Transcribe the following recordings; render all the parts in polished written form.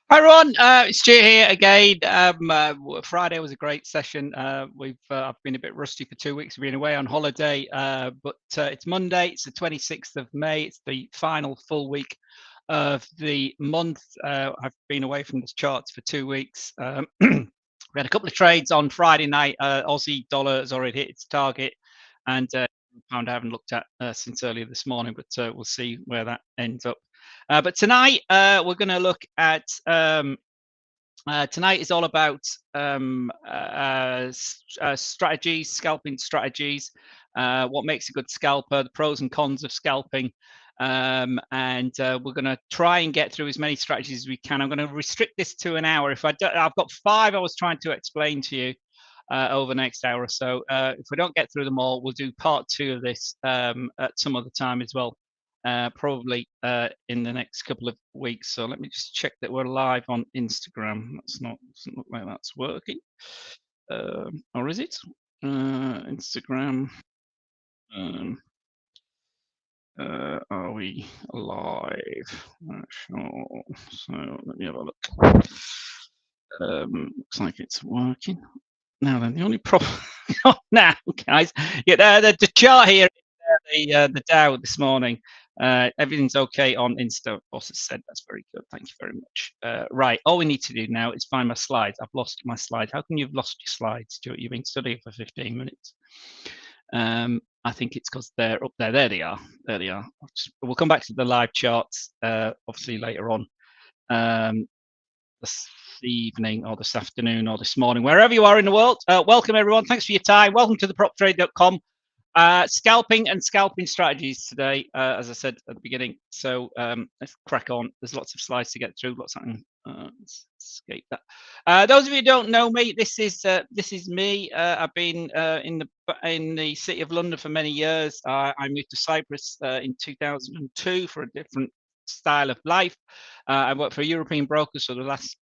Hi everyone, it's Stu here again. Friday was a great session. I've been a bit rusty for 2 weeks. We've been away on holiday, but it's Monday. It's the 26th of May. It's the final full week of the month. I've been away from the charts for 2 weeks. We had a couple of trades on Friday night. Aussie dollar has already hit its target, and pound I haven't looked at since earlier this morning, but we'll see where that ends up. But tonight we're going to look at. Tonight is all about strategies, scalping strategies, what makes a good scalper, the pros and cons of scalping. And we're going to try and get through as many strategies as we can. I'm going to restrict this to an hour. I've got 5 I was trying to explain to you over the next hour or so. If we don't get through them all, we'll do part 2 of this at some other time as well. Probably in the next couple of weeks. So let me just check that we're live on Instagram. Doesn't look like that's working. Or is it? Instagram. Are we live? Sure. So let me have a look. Looks like it's working. Now then, the only problem now, guys, the chart here, the Dow this morning. Everything's okay on Insta. Boss has said that's very good. Thank you very much. Right, all we need to do now is find my slides. I've lost my slides. How can you've lost your slides, Stuart? You've been studying for 15 minutes. I think it's because they're up there. There they are. There they are. We'll come back to the live charts obviously later on. This evening or this afternoon or this morning, wherever you are in the world. Welcome everyone. Thanks for your time. Welcome to the proptrade.com. Scalping and scalping strategies today, as I said at the beginning. So let's crack on. There's lots of slides to get through. Lots of let's escape that. Those of you who don't know me, this is me. I've been in the city of London for many years. I moved to Cyprus in 2002 for a different style of life. I worked for a European broker for the last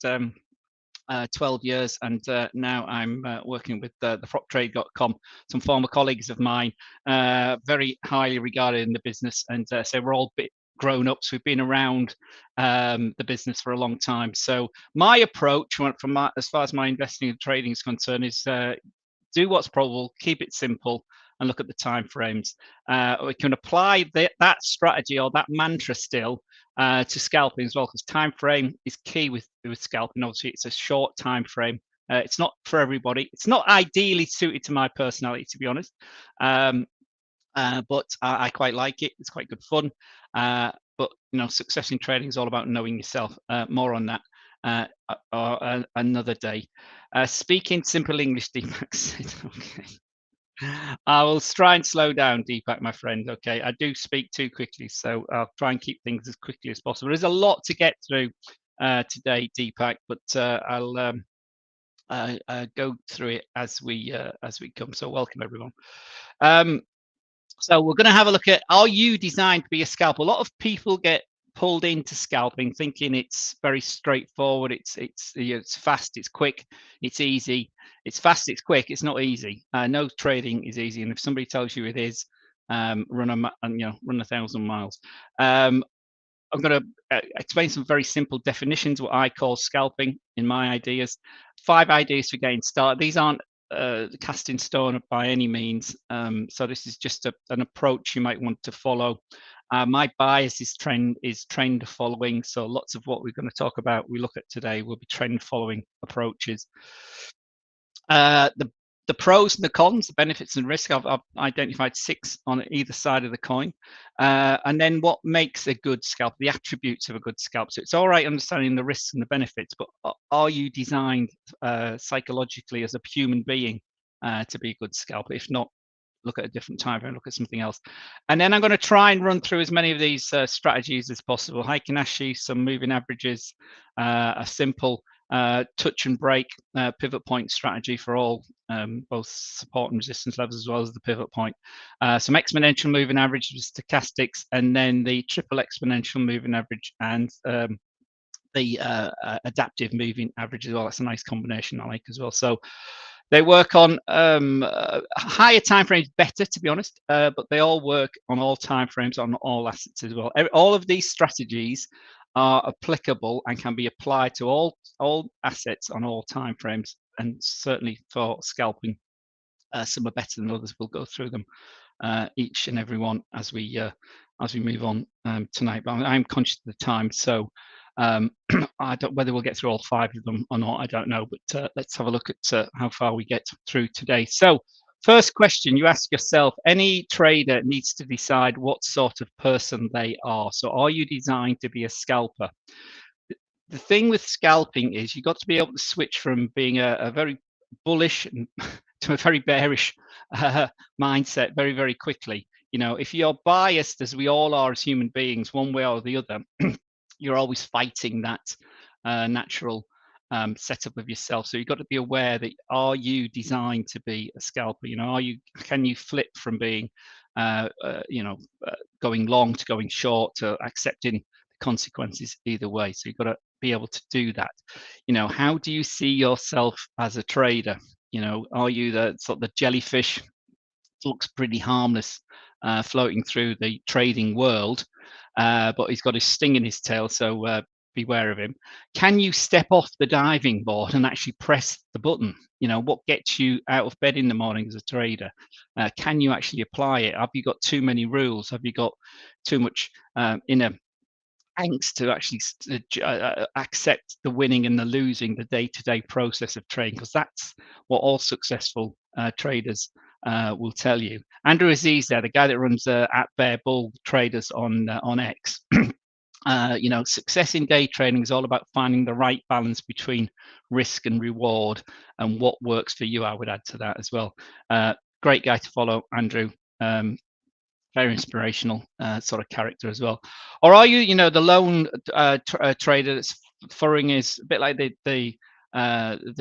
12 years, and now I'm working with the proptrade.com, some former colleagues of mine, very highly regarded in the business, and so we're all grown ups. We've been around the business for a long time. So my approach, as far as my investing and trading is concerned, is do what's probable, keep it simple, and look at the time frames. We can apply that strategy or that mantra still to scalping as well, because time frame is key with scalping. Obviously, it's a short time frame. It's not for everybody. It's not ideally suited to my personality, to be honest. But I quite like it. It's quite good fun. But success in trading is all about knowing yourself. More on that another day. Speaking simple English, Deepak said. Okay. I will try and slow down, Deepak, my friend. Okay, I do speak too quickly, so I'll try and keep things as quickly as possible. There's a lot to get through today, Deepak, but I'll go through it as we come. So welcome everyone. So we're going to have a look at, are you designed to be a scalper? A lot of people get pulled into scalping thinking it's very straightforward. It's fast, it's quick, it's easy. It's fast, it's quick, it's not easy. No trading is easy, and if somebody tells you it is, run 1,000 miles. I'm going to explain some very simple definitions, what I call scalping in my ideas. 5 ideas for getting started. These aren't cast in stone by any means. So this is just an approach you might want to follow. My bias is trend following. So lots of what we're going to talk about, we look at today, will be trend following approaches. The pros and the cons, the benefits and risks, I've identified 6 on either side of the coin. And then what makes a good scalp, the attributes of a good scalp. So it's all right understanding the risks and the benefits, but are you designed psychologically as a human being to be a good scalp? If not, look at a different time frame, look at something else. And then I'm going to try and run through as many of these strategies as possible. Heikin-Ashi, some moving averages, a simple touch and break pivot point strategy for all, both support and resistance levels, as well as the pivot point. Some exponential moving averages, stochastics, and then the triple exponential moving average and the adaptive moving average as well. That's a nice combination I like as well. So they work on higher time frames better, to be honest, but they all work on all time frames on all assets as well. All of these strategies are applicable and can be applied to all assets on all time frames, and certainly for scalping. Some are better than others. We'll go through them each and every one as we move on tonight. But I'm conscious of the time, so I don't whether we'll get through all 5 of them or not. I don't know, but let's have a look at how far we get through today. So, first question you ask yourself: any trader needs to decide what sort of person they are. So, are you designed to be a scalper? The thing with scalping is you've got to be able to switch from being a very bullish to a very bearish mindset very, very quickly. You know, if you're biased, as we all are as human beings, one way or the other, you're always fighting that natural setup of yourself. So you've got to be aware that, are you designed to be a scalper? You know, can you flip from being going long to going short to accepting the consequences either way? So you've got to be able to do that. You know, how do you see yourself as a trader? You know, are you the sort of the jellyfish, looks pretty harmless, floating through the trading world, but he's got his sting in his tail, so beware of him. Can you step off the diving board and actually press the button? You know, what gets you out of bed in the morning as a trader? Can you actually apply it? Have you got too many rules? Have you got too much inner angst to actually accept the winning and the losing, the day-to-day process of trading? Because that's what all successful traders will tell you. Andrew Aziz, there, the guy that runs at Bear Bull Traders on X. You know, success in day trading is all about finding the right balance between risk and reward, and what works for you. I would add to that as well. Great guy to follow, Andrew. Very inspirational sort of character as well. Or are you, you know, the lone trader that's furrowing his, a bit like the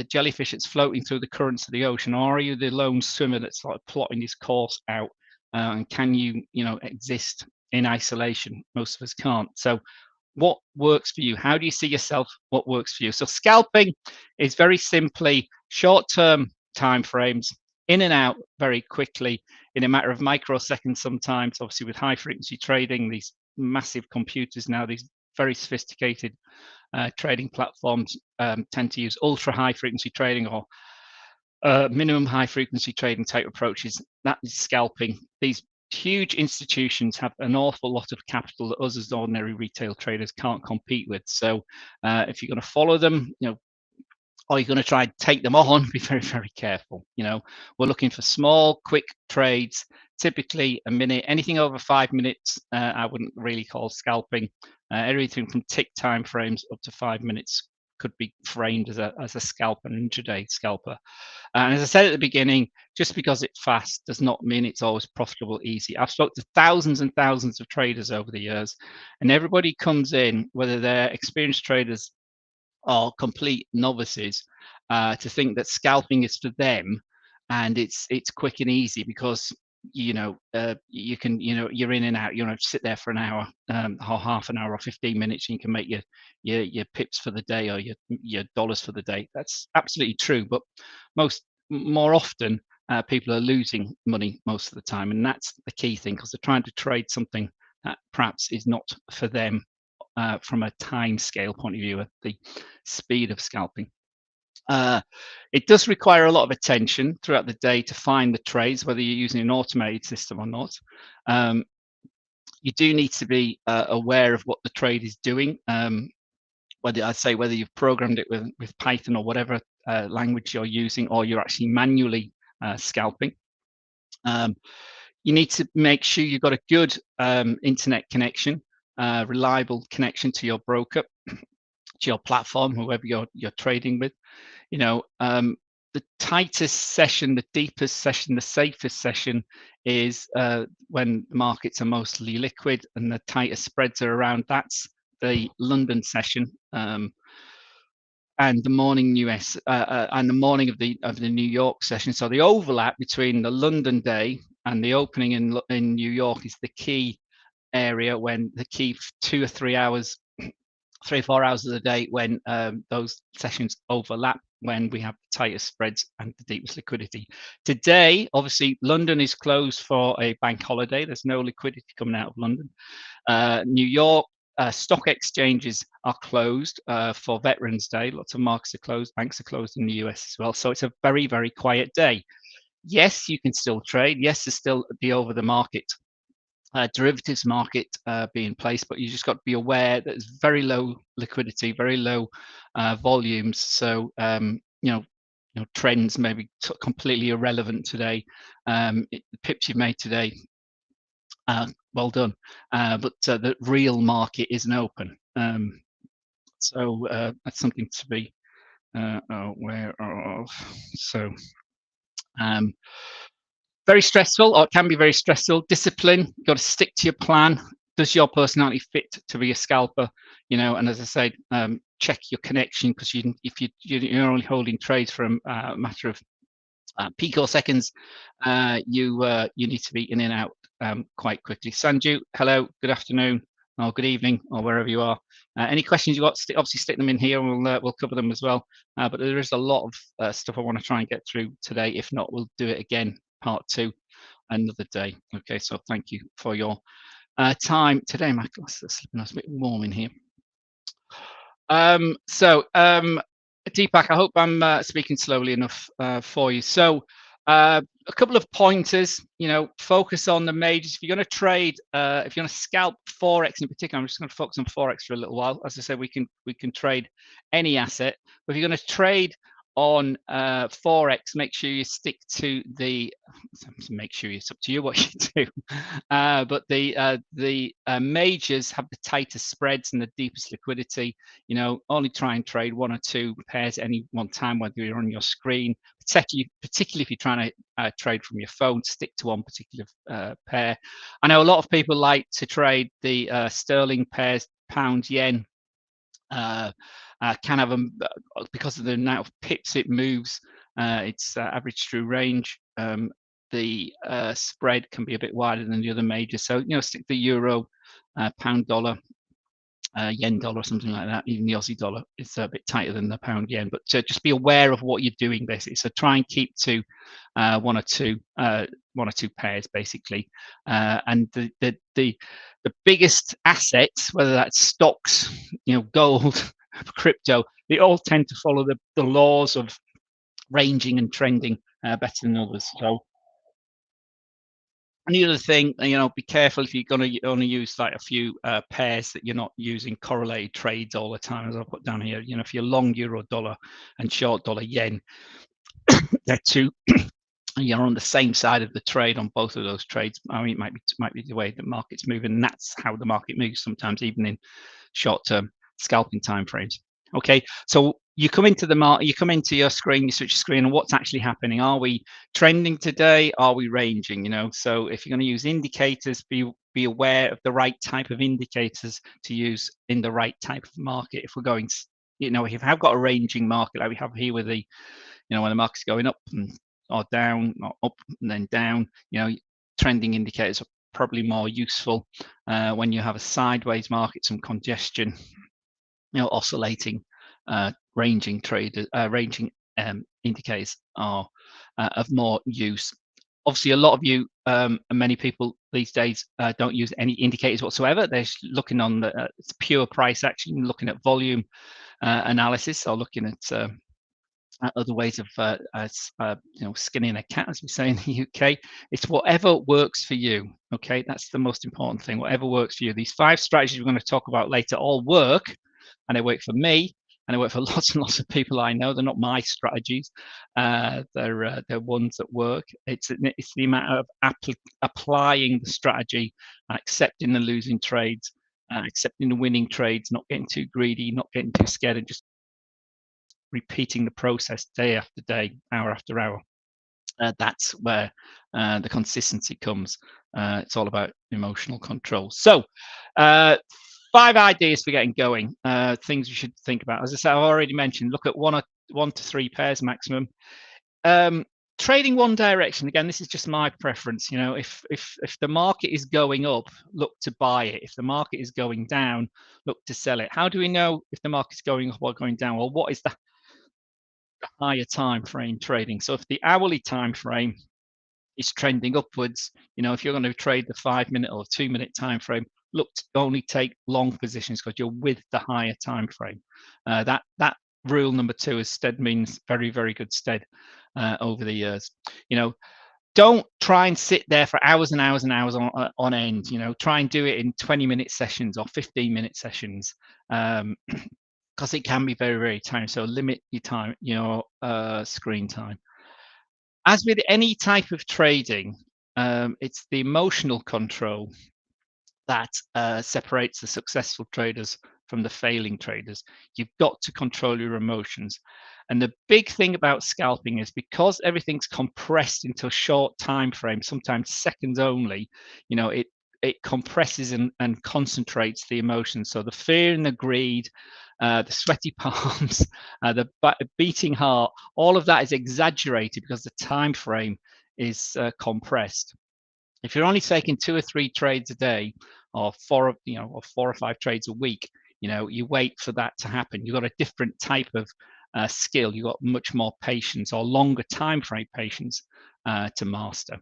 jellyfish that's floating through the currents of the ocean? Or are you the lone swimmer that's like plotting his course out? And can you, you know, exist in isolation? Most of us can't. So what works for you? How do you see yourself? What works for you? So scalping is very simply short-term time frames, in and out very quickly in a matter of microseconds sometimes. Obviously with high frequency trading, these massive computers now, these very sophisticated trading platforms tend to use ultra high frequency trading or minimum high frequency trading type approaches. That is scalping. These huge institutions have an awful lot of capital that us as ordinary retail traders can't compete with. So if you're going to follow them, you know, or you're going to try and take them on, be very, very careful. You know, we're looking for small, quick trades, typically a minute. Anything over 5 minutes, I wouldn't really call scalping. Everything from tick time frames up to 5 minutes could be framed as a scalper, an intraday scalper. And as I said at the beginning, just because it's fast does not mean it's always profitable, easy. I've spoken to thousands and thousands of traders over the years, and everybody comes in, whether they're experienced traders or complete novices, to think that scalping is for them and it's quick and easy because you can, you're in and out. You don't sit there for an hour or half an hour or 15 minutes, and you can make your pips for the day or your dollars for the day. That's absolutely true, but more often people are losing money most of the time, and that's the key thing, because they're trying to trade something that perhaps is not for them from a time scale point of view, at the speed of scalping. It does require a lot of attention throughout the day to find the trades, whether you're using an automated system or not. You do need to be aware of what the trade is doing. Whether you've programmed it with Python or whatever language you're using, or you're actually manually scalping. You need to make sure you've got a good internet connection, reliable connection to your broker, to your platform, whoever you're trading with. You know, the tightest session, the deepest session, the safest session is when markets are mostly liquid and the tightest spreads are around. That's the London session, and the morning US and the morning of the New York session. So the overlap between the London day and the opening in New York is the key area, when the key 2 or 3 hours, 3 or 4 hours of the day, when those sessions overlap, when we have the tightest spreads and the deepest liquidity. Today, obviously, London is closed for a bank holiday. There's no liquidity coming out of London. New York stock exchanges are closed for Veterans Day. Lots of markets are closed. Banks are closed in the US as well. So it's a very, very quiet day. Yes, you can still trade. Yes, there's still the over the market derivatives market being placed, but you just got to be aware that there's very low liquidity, very low volumes. So trends may be completely irrelevant today. The pips you've made today, well done, but the real market isn't open. So that's something to be aware of. So very stressful, or it can be very stressful. Discipline, you've got to stick to your plan. Does your personality fit to be a scalper? And as I said, check your connection, because if you're only holding trades for a matter of picoseconds, you need to be in and out quite quickly. Sanju, hello, good afternoon, or good evening, or wherever you are. Any questions you got? Obviously stick them in here, and we'll cover them as well. But there is a lot of stuff I want to try and get through today. If not, we'll do it again, part 2, another day. Okay, so thank you for your time today. My glasses are slipping. It's a bit warm in here. Deepak, I hope I'm speaking slowly enough for you. So a couple of pointers, focus on the majors. If you're going to trade, if you're going to scalp Forex in particular, I'm just going to focus on Forex for a little while. As I said, we can trade any asset, but if you're going to trade on Forex, make sure you stick to it's up to you what you do. But the majors have the tightest spreads and the deepest liquidity. Only try and trade 1 or 2 pairs at any one time, whether you're on your screen, particularly if you're trying to trade from your phone. Stick to one particular pair. I know a lot of people like to trade the sterling pairs, pound, yen. Can have them because of the amount of pips it moves. It's average through range. The spread can be a bit wider than the other majors. So stick the euro, pound, dollar, yen, dollar, something like that. Even the Aussie dollar is a bit tighter than the pound, yen. But just be aware of what you're doing, basically. So try and keep to one or two pairs, basically. And the biggest assets, whether that's stocks, gold, crypto, they all tend to follow the laws of ranging and trending better than others. So, and the other thing, be careful if you're going to only use like a few pairs, that you're not using correlated trades all the time, as I'll put down here. If you're long euro dollar and short dollar yen, they're two. You're on the same side of the trade on both of those trades. I mean, it might be the way the market's moving, and that's how the market moves sometimes, even in short-term scalping timeframes. Okay, so you come into the market, you come into your screen, you switch your screen, and what's actually happening? Are we trending today? Are we ranging? So if you're going to use indicators, be aware of the right type of indicators to use in the right type of market. If we're going, if you have got a ranging market like we have here with the, when the market's going up or down, or up and then down, trending indicators are probably more useful. When you have a sideways market, some congestion, oscillating, ranging indicators are of more use. Obviously, a lot of you and many people these days don't use any indicators whatsoever. They're looking on the pure price action, looking at volume analysis, or looking at other ways of skinning a cat, as we say in the UK. It's whatever works for you. Okay, that's the most important thing. Whatever works for you. These 5 strategies we're going to talk about later all work, and they work for me, and they work for lots and lots of people I know. They're not my strategies. They're ones that work. It's the amount of applying the strategy, accepting the losing trades, accepting the winning trades, not getting too greedy, not getting too scared, and just repeating the process day after day, hour after hour. That's where the consistency comes. It's all about emotional control. So 5 ideas for getting going, things you should think about. As I said, I've already mentioned, look at 1 to 3 pairs maximum. Trading one direction, again, this is just my preference. If the market is going up, look to buy it. If the market is going down, look to sell it. How do we know if the market's going up or going down? Well, what is the higher time frame trading? So if the hourly time frame is trending upwards, if you're going to trade the 5-minute or 2-minute time frame, look to only take long positions because you're with the higher time frame. That rule number 2 is stead means very, very good stead over the years. Don't try and sit there for hours and hours and hours on end. Try and do it in 20-minute sessions or 15-minute sessions, because it can be very, very tiring. So limit your time, your screen time. As with any type of trading, it's the emotional control that separates the successful traders from the failing traders. You've got to control your emotions. And the big thing about scalping is because everything's compressed into a short time frame, sometimes seconds only, it compresses and concentrates the emotions. So the fear and the greed, the sweaty palms, the beating heart, all of that is exaggerated because the time frame is compressed. If you're only taking 2 or 3 trades a day, or 4 or 5 trades a week, you wait for that to happen. You've got a different type of skill. You've got much more patience or longer time frame patience to master.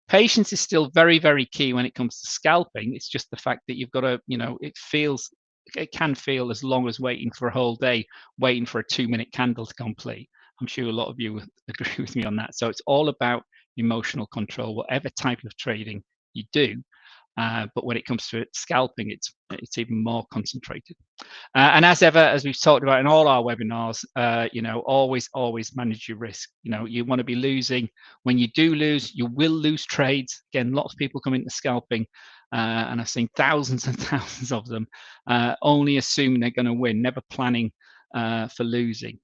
Patience is still very, very key when it comes to scalping. It's just the fact that you've got to, it can feel as long as waiting for a whole day, waiting for a 2-minute candle to complete. I'm sure a lot of you agree with me on that. So it's all about emotional control, whatever type of trading you do. But when it comes to scalping, it's even more concentrated. And as ever, as we've talked about in all our webinars, always manage your risk. You want to be losing. When you do lose, you will lose trades. Again, lots of people come into scalping, and I've seen thousands and thousands of them, only assuming they're going to win, never planning for losing.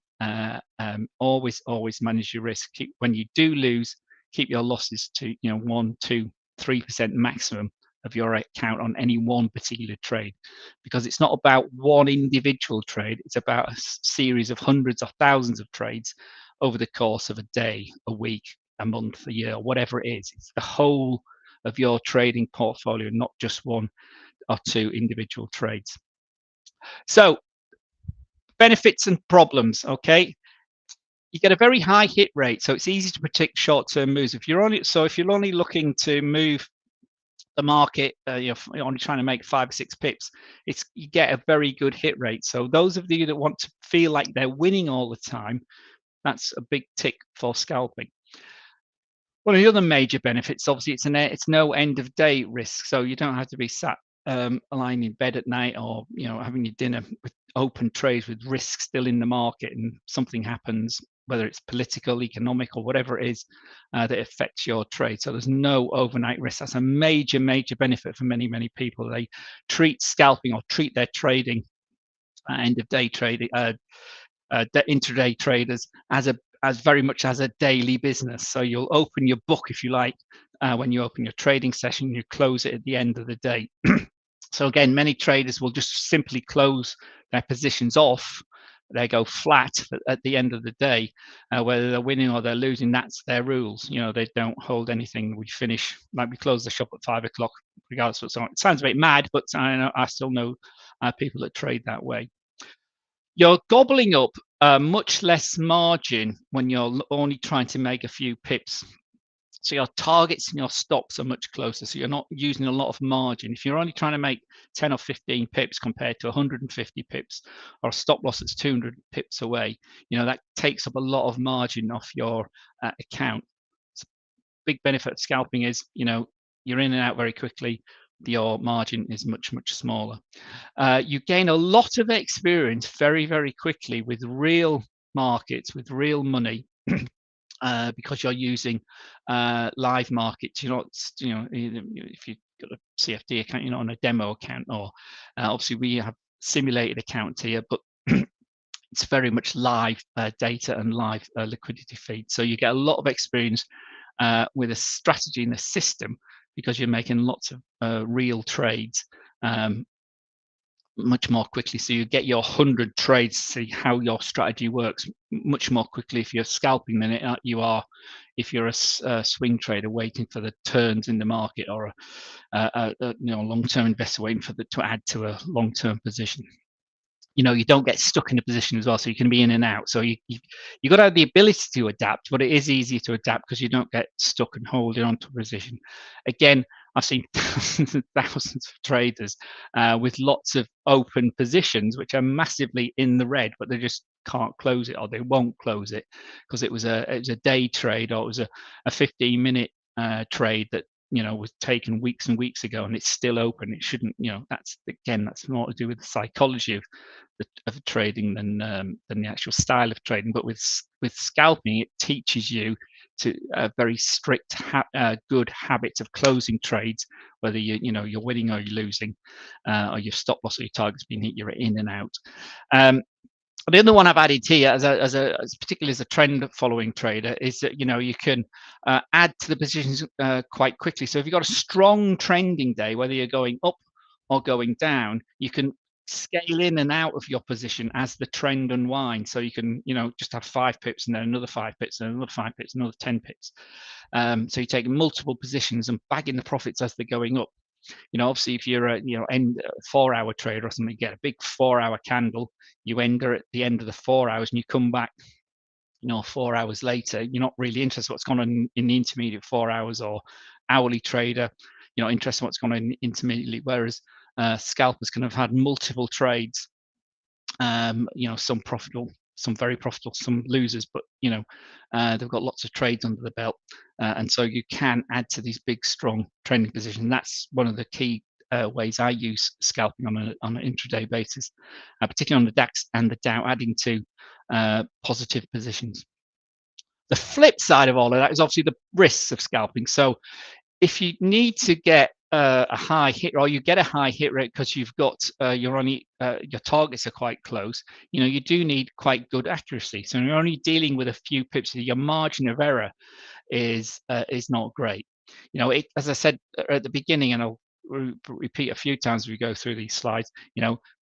Always manage your risk. When you do lose, keep your losses to 1, 2, 3% maximum of your account on any one particular trade, because it's not about one individual trade. It's about a series of hundreds of thousands of trades over the course of a day, a week, a month, a year, whatever it is. It's the whole of your trading portfolio, not just 1 or 2 individual trades. So benefits and problems. Okay, you get a very high hit rate, so it's easy to predict short-term moves. If you're only looking to move the market, you're only trying to make 5 or 6 pips, you get a very good hit rate. So those of you that want to feel like they're winning all the time, that's a big tick for scalping. One of the other major benefits, obviously, it's no end of day risk, so you don't have to be sat lying in bed at night, or having your dinner with open trades with risk still in the market, and something happens, whether it's political, economic, or whatever it is, that affects your trade. So there's no overnight risk. That's a major benefit for many people. They treat scalping or treat their trading, end of day trading, intraday traders as very much as a daily business. So you'll open your book, if you like, when you open your trading session, you close it at the end of the day. So again, many traders will just simply close their positions off. They go flat at the end of the day, whether they're winning or they're losing. That's their rules. They don't hold anything. We close the shop at 5 o'clock, regardless of what's on. It sounds a bit mad, but I still know people that trade that way. You're gobbling up much less margin when you're only trying to make a few pips. So your targets and your stops are much closer. So you're not using a lot of margin. If you're only trying to make 10 or 15 pips compared to 150 pips, or a stop loss that's 200 pips away, that takes up a lot of margin off your account. So big benefit of scalping is, you're in and out very quickly. Your margin is much smaller. You gain a lot of experience very quickly with real markets, with real money. Because you're using live markets. If you've got a CFD account, you're not on a demo account, or obviously we have simulated account here, but it's very much live data and live liquidity feed. So you get a lot of experience with a strategy in the system, because you're making lots of real trades much more quickly. So you get your 100 trades, see how your strategy works much more quickly if you're scalping than you are if you're a swing trader waiting for the turns in the market, or a long-term investor waiting for to add to a long-term position. You don't get stuck in a position as well, so you can be in and out. So you got to have the ability to adapt, but it is easier to adapt because you don't get stuck and holding on to a position. Again, I've seen thousands and thousands of traders with lots of open positions, which are massively in the red, but they just can't close it, or they won't close it because it was a day trade, or it was a 15-minute trade that was taken weeks and weeks ago, and it's still open. It shouldn't. That's more to do with the psychology of trading than the actual style of trading. But with scalping, it teaches you to very strict good habits of closing trades, whether you're winning or you're losing, or your stop loss or your target's been hit, you're in and out. The other one I've added here, particularly as a trend following trader, is that you can add to the positions quite quickly. So if you've got a strong trending day, whether you're going up or going down, you can scale in and out of your position as the trend unwinds. So you can just have 5 pips and then another 5 pips and another 5 pips, another 10 pips. So you take multiple positions and bagging the profits as they're going up. Obviously, if you're a 4-hour trader or something, you get a big 4-hour candle, you enter at the end of the 4 hours and you come back 4 hours later, you're not really interested in what's going on in the intermediate 4 hours, or hourly trader, you're not interested in what's going on intermediately, whereas scalpers can have had multiple trades, some profitable, some very profitable, some losers, but they've got lots of trades under the belt, and so you can add to these big strong trending positions. That's one of the key ways I use scalping on an intraday basis, particularly on the DAX and the Dow, adding to positive positions. The flip side of all of that is obviously the risks of scalping. So if you need to get a high hit, or you get a high hit rate because you've got your targets are quite close, you do need quite good accuracy. So you're only dealing with a few pips, your margin of error is not great. As I said at the beginning, and I'll repeat a few times as we go through these slides,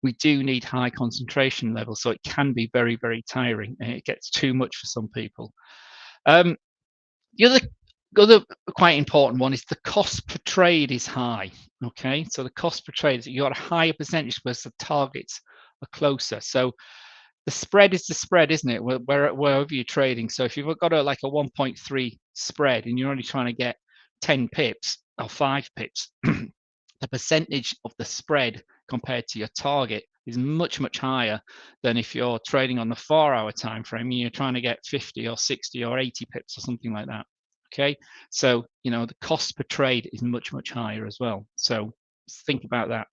we do need high concentration levels, so it can be very, very tiring, and it gets too much for some people. The other quite important one is the cost per trade is high. Okay, so the cost per trade is, you got a higher percentage because the targets are closer. So the spread is the spread, isn't it? Wherever you're trading. So if you've got a 1.3 spread and you're only trying to get 10 pips or 5 pips, the percentage of the spread compared to your target is much, much higher than if you're trading on the 4-hour time frame and you're trying to get 50 or 60 or 80 pips or something like that. Okay, so the cost per trade is much, much higher as well. So think about that.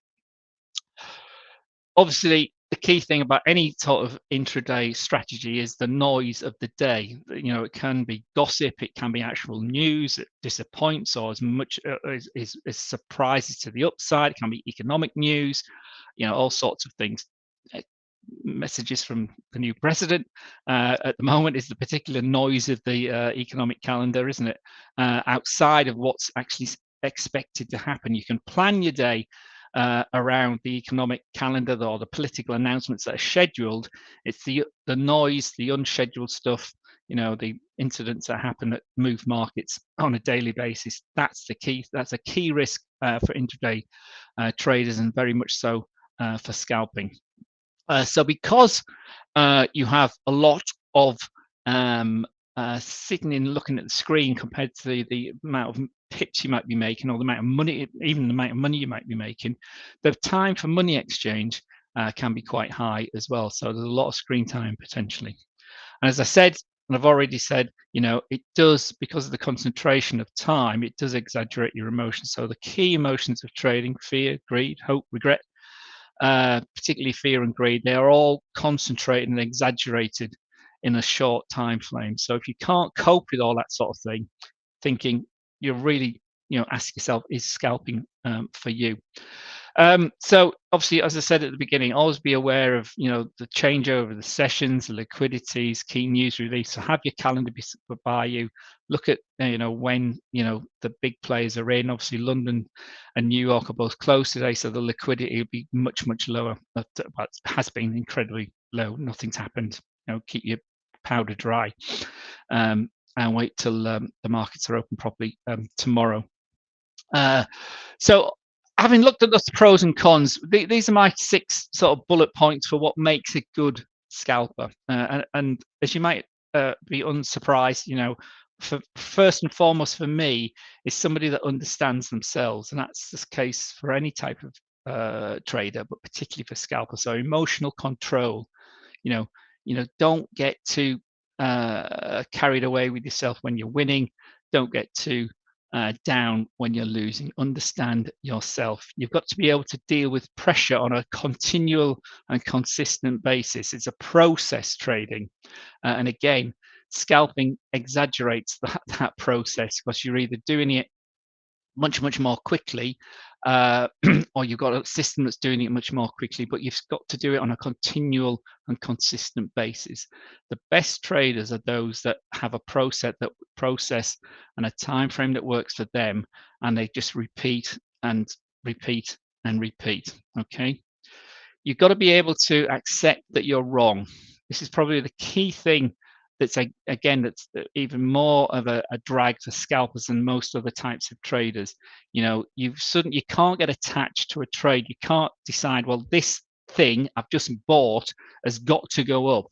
Obviously, the key thing about any sort of intraday strategy is the noise of the day. It can be gossip, it can be actual news that disappoints, or as much as surprises to the upside. It can be economic news, all sorts of things. Messages from the new president at the moment is the particular noise of the economic calendar, isn't it? Outside of what's actually expected to happen, you can plan your day around the economic calendar or the political announcements that are scheduled. It's the noise, the unscheduled stuff, the incidents that happen that move markets on a daily basis. That's the key. That's a key risk for intraday traders, and very much so for scalping. So because you have a lot of sitting in looking at the screen compared to the amount of pips you might be making, or the amount of money, even the amount of money you might be making, the time for money exchange can be quite high as well. So there's a lot of screen time potentially. And as I said, and I've already said, it does, because of the concentration of time, it does exaggerate your emotions. So the key emotions of trading: fear, greed, hope, regret, particularly fear and greed, they are all concentrated and exaggerated in a short time frame. So if you can't cope with all that sort of thing, thinking, you're really, ask yourself, is scalping for you? So obviously, as I said at the beginning, always be aware of the changeover, the sessions, the liquidities, key news release. So have your calendar by you. Look at when the big players are in. Obviously, London and New York are both closed today, so the liquidity will be much, much lower. But has been incredibly low. Nothing's happened. Keep your powder dry, and wait till the markets are open properly tomorrow. So having looked at the pros and cons, these are my 6 sort of bullet points for what makes a good scalper. And as you might be unsurprised, first and foremost for me is somebody that understands themselves, and that's the case for any type of trader, but particularly for scalpers. So emotional control. You know, don't get too carried away with yourself when you're winning. Don't get too down when you're losing. Understand yourself. You've got to be able to deal with pressure on a continual and consistent basis. It's a process trading, and again, scalping exaggerates that process because you're either doing it much more quickly, or you've got a system that's doing it much more quickly, but you've got to do it on a continual and consistent basis. The best traders are those that have a process and a time frame that works for them, and they just repeat and repeat and repeat. Okay, you've got to be able to accept that you're wrong. This is probably the key thing that's that's even more of a drag for scalpers than most other types of traders. You can't get attached to a trade. You can't decide, well, this thing I've just bought has got to go up.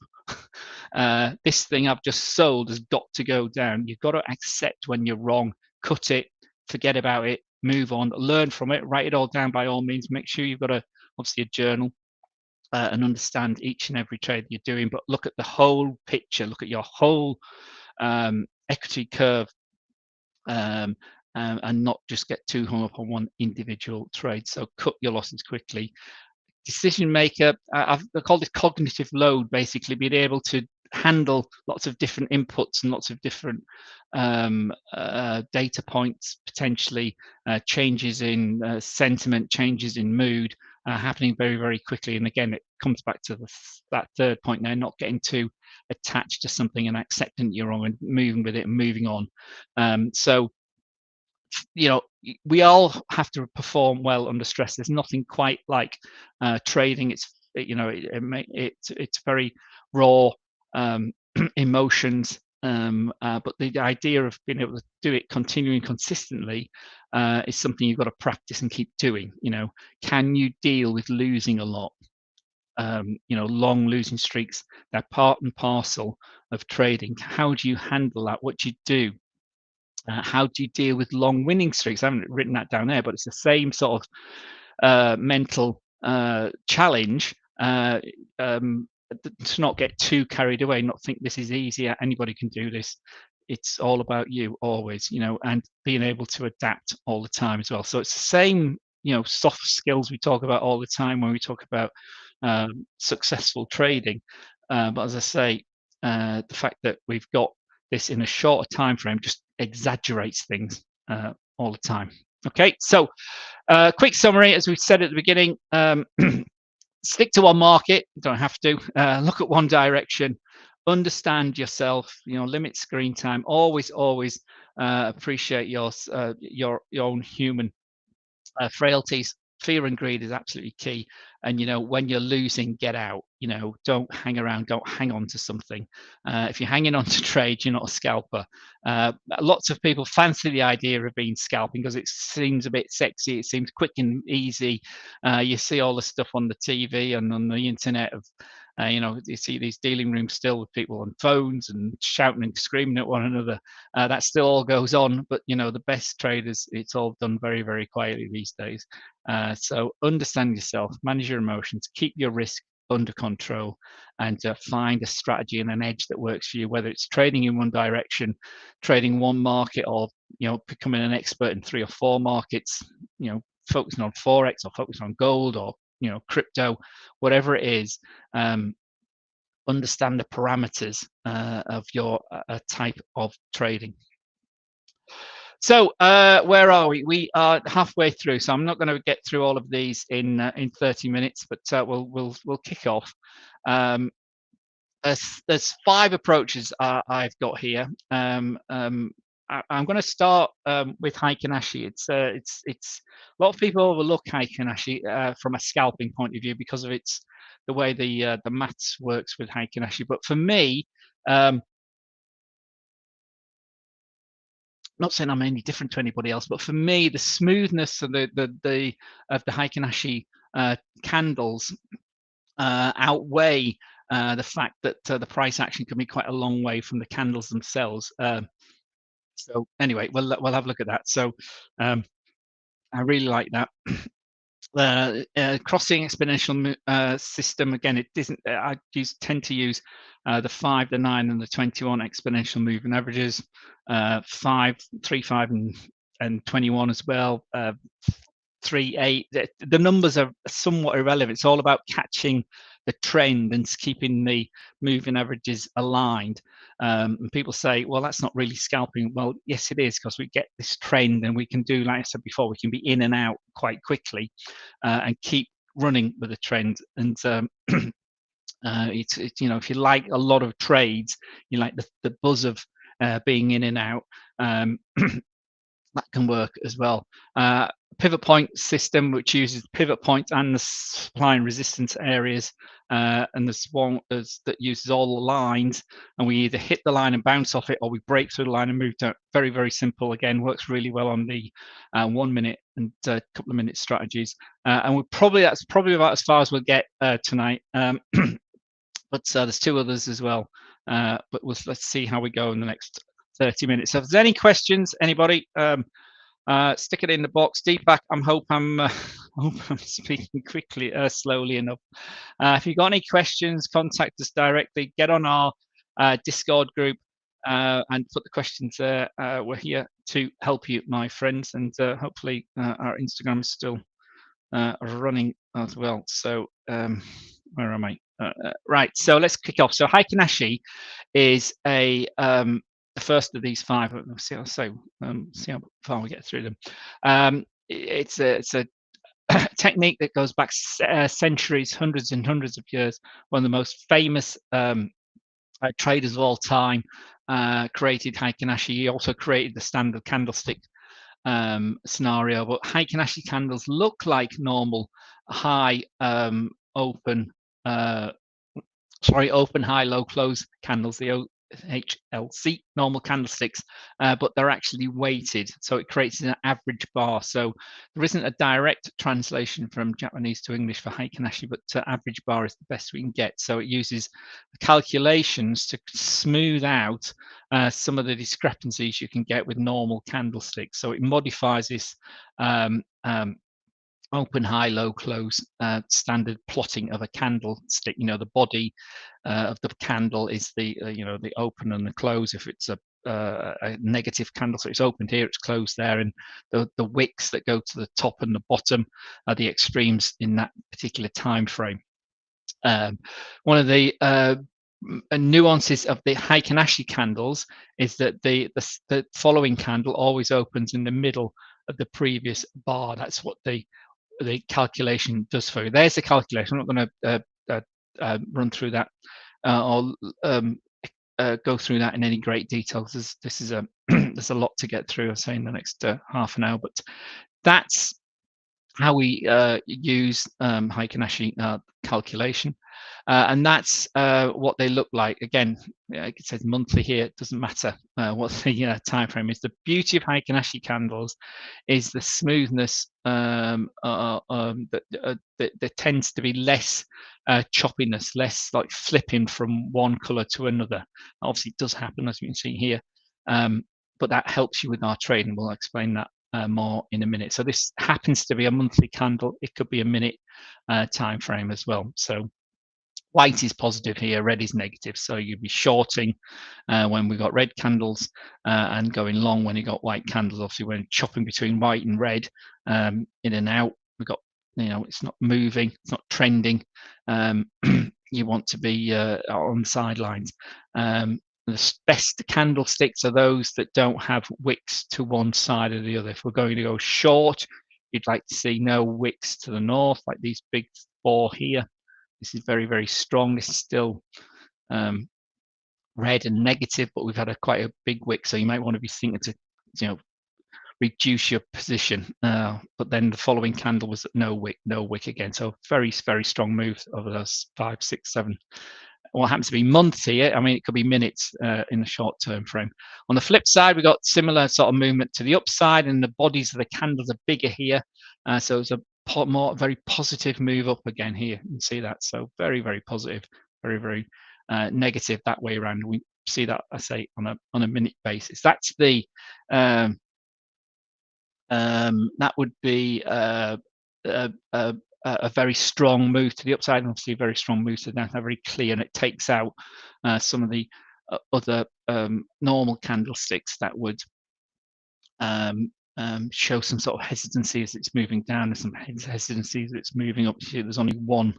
This thing I've just sold has got to go down. You've got to accept when you're wrong, cut it, forget about it, move on, learn from it, write it all down by all means. Make sure you've got obviously a journal, and understand each and every trade you're doing, but look at the whole picture, look at your whole equity curve, and not just get too hung up on one individual trade. So cut your losses quickly. Decision maker, I call this cognitive load, basically being able to handle lots of different inputs and lots of different data points, potentially changes in sentiment, changes in mood, happening very quickly. And again, it comes back to that third point there, not getting too attached to something and accepting you're wrong and moving with it and moving on. So we all have to perform well under stress. There's nothing quite like trading. It's very raw emotions, but the idea of being able to do it continuing consistently is something you've got to practice and keep doing. Can you deal with losing a lot? Long losing streaks, they're part and parcel of trading. How do you handle that? What do you do? How do you deal with long winning streaks? I haven't written that down there, but it's the same sort of mental challenge, to not get too carried away, not think this is easy, anybody can do this. It's all about you always, and being able to adapt all the time as well. So it's the same, soft skills we talk about all the time when we talk about successful trading. But as I say, the fact that we've got this in a shorter time frame just exaggerates things all the time. Okay, so quick summary, as we said at the beginning, stick to one market. You don't have to. Look at one direction. Understand yourself. Limit screen time. Always appreciate your own human frailties. Fear and greed is absolutely key. And when you're losing, get out. Don't hang around. Don't hang on to something. If you're hanging on to trade, you're not a scalper. Lots of people fancy the idea of being scalping because it seems a bit sexy. It seems quick and easy. You see all the stuff on the TV and on the internet of you see these dealing rooms still with people on phones and shouting and screaming at one another. That still all goes on, but the best traders, it's all done very quietly these days. So understand yourself, manage your emotions, keep your risk under control, and find a strategy and an edge that works for you, whether it's trading in one direction, trading one market, or becoming an expert in 3 or 4 markets, focusing on forex or focusing on gold or crypto, whatever it is. Understand the parameters of your type of trading. So where are we? We are halfway through, so I'm not going to get through all of these in 30 minutes, but we'll kick off. There's 5 approaches I've got here. I'm going to start with Heikin Ashi. It's a lot of people overlook Heikin Ashi from a scalping point of view because of the way the maths works with Heikin Ashi. But for me, not saying I'm any different to anybody else, but for me, the smoothness of the Heikin Ashi candles outweigh the fact that the price action can be quite a long way from the candles themselves. So anyway, we'll have a look at that. So I really like that. Crossing exponential system, again, it isn't. I tend to use the 5, the 9, and the 21 exponential moving averages. 5, 3, 5, and 21 as well. 3, 8. The numbers are somewhat irrelevant. It's all about catching the trend and keeping the moving averages aligned. And people say, well, that's not really scalping. Well, yes, it is, because we get this trend and we can do, like I said before, we can be in and out quite quickly and keep running with the trend. And it's if you like a lot of trades, you like the buzz of being in and out. That can work as well. Pivot point system, which uses pivot points and the supply and resistance areas, and there's one that uses all the lines, and we either hit the line and bounce off it, or we break through the line and move down. Very, very simple. Again, works really well on the 1 minute and couple of minute strategies. And that's probably about as far as we'll get tonight. But there's 2 others as well. But let's see how we go in the next 30 minutes. So if there's any questions, anybody, stick it in the box. Deepak, I hope I'm speaking quickly, slowly enough. If you've got any questions, contact us directly. Get on our Discord group and put the questions there. We're here to help you, my friends, and hopefully our Instagram is still running as well. So where am I? Right, so let's kick off. So Heikinashi is the first of these 5. See how far we get through them. It's a technique that goes back centuries, hundreds and hundreds of years. One of the most famous traders of all time created Heikinashi. He also created the standard candlestick scenario, but Heikinashi candles look like normal high open high low close candles, the HLC normal candlesticks, but they're actually weighted, so it creates an average bar. So there isn't a direct translation from Japanese to English for Heikinashi, but average bar is the best we can get. So it uses calculations to smooth out some of the discrepancies you can get with normal candlesticks. So it modifies this open, high, low, close standard plotting of a candlestick. The body of the candle is the the open and the close. If it's a negative candle, so it's opened here, it's closed there, and the wicks that go to the top and the bottom are the extremes in that particular time frame. One of the nuances of the Heikinashi candles is that the following candle always opens in the middle of the previous bar. That's what the calculation does for you. There's the calculation. I'm not going to run through that or go through that in any great detail. This is there's a lot to get through, I'll say, in the next half an hour. But that's how we use Heikinashi calculation. And that's what they look like. Again, it says monthly here. It doesn't matter what the time frame is. The beauty of Heikinashi candles is the smoothness. There tends to be less choppiness, less like flipping from one color to another. Obviously, it does happen, as you can see here, but that helps you with our trade, and we'll explain that more in a minute. So this happens to be a monthly candle. It could be a minute time frame as well. So white is positive here, red is negative. So you'd be shorting when we got red candles and going long when you got white candles. Obviously, when chopping between white and red in and out, we've got, it's not moving, it's not trending. You want to be on the sidelines. The best candlesticks are those that don't have wicks to one side or the other. If we're going to go short, you'd like to see no wicks to the north, like these big 4 here. This is very, very strong. This is still red and negative, but we've had quite a big wick, so you might want to be thinking to reduce your position. But then the following candle was no wick again. So very, very strong move over those 5, 6, 7. What happens to be months here, I mean, it could be minutes in the short term frame. On the flip side, we got similar sort of movement to the upside, and the bodies of the candles are bigger here. So it's a very positive move up again here. You can see that. So very, very positive, very, very negative that way around. We see that, I say, on a minute basis. That's the that would be a very strong move to the upside, and obviously a very strong move to the downside, very clear, and it takes out some of the other normal candlesticks that would show some sort of hesitancy as it's moving down. There's some hesitancy as it's moving up. See, there's only one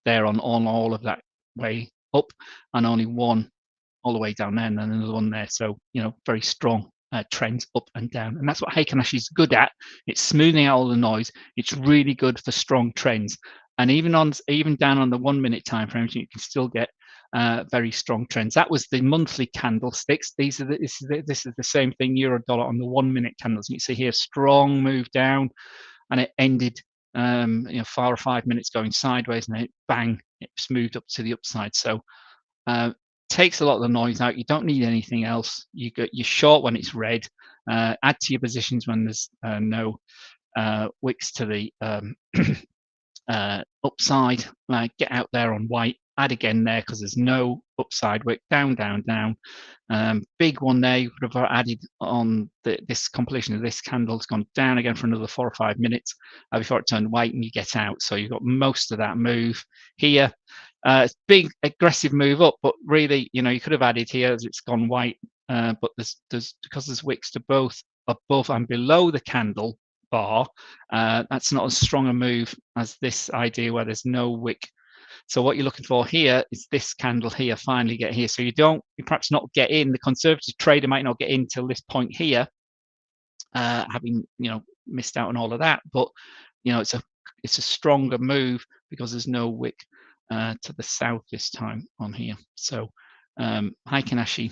there on all of that way up, and only one all the way down there, and then another one there. So, you know, very strong trends up and down, and that's what Heiken Ashi is good at. It's smoothing out all the noise. It's really good for strong trends, and even down on the 1 minute time frames, you can still get very strong trends. That was the monthly candlesticks. This is the same thing, euro dollar on the 1 minute candles. You see here, strong move down, and it ended 4 or 5 minutes going sideways, and it bang, it's moved up to the upside. So takes a lot of the noise out. You don't need anything else. You're short when it's red. Add to your positions when there's no wicks to the upside. Get out there on white. Add again there because there's no upside wick. Down, down, down. Big one there. You could have added on this completion of this candle. It's gone down again for another 4 or 5 minutes before it turned white, and you get out. So you've got most of that move here. It's big aggressive move up, but really, you know, you could have added here as it's gone white, but there's because there's wicks to both above and below the candle bar. That's not as strong a move as this idea where there's no wick. So what you're looking for here is this candle here finally get here. So you perhaps not get in. The conservative trader might not get in till this point here, having missed out on all of that. But it's a stronger move because there's no wick to the south this time on here. So Heiken Ashi,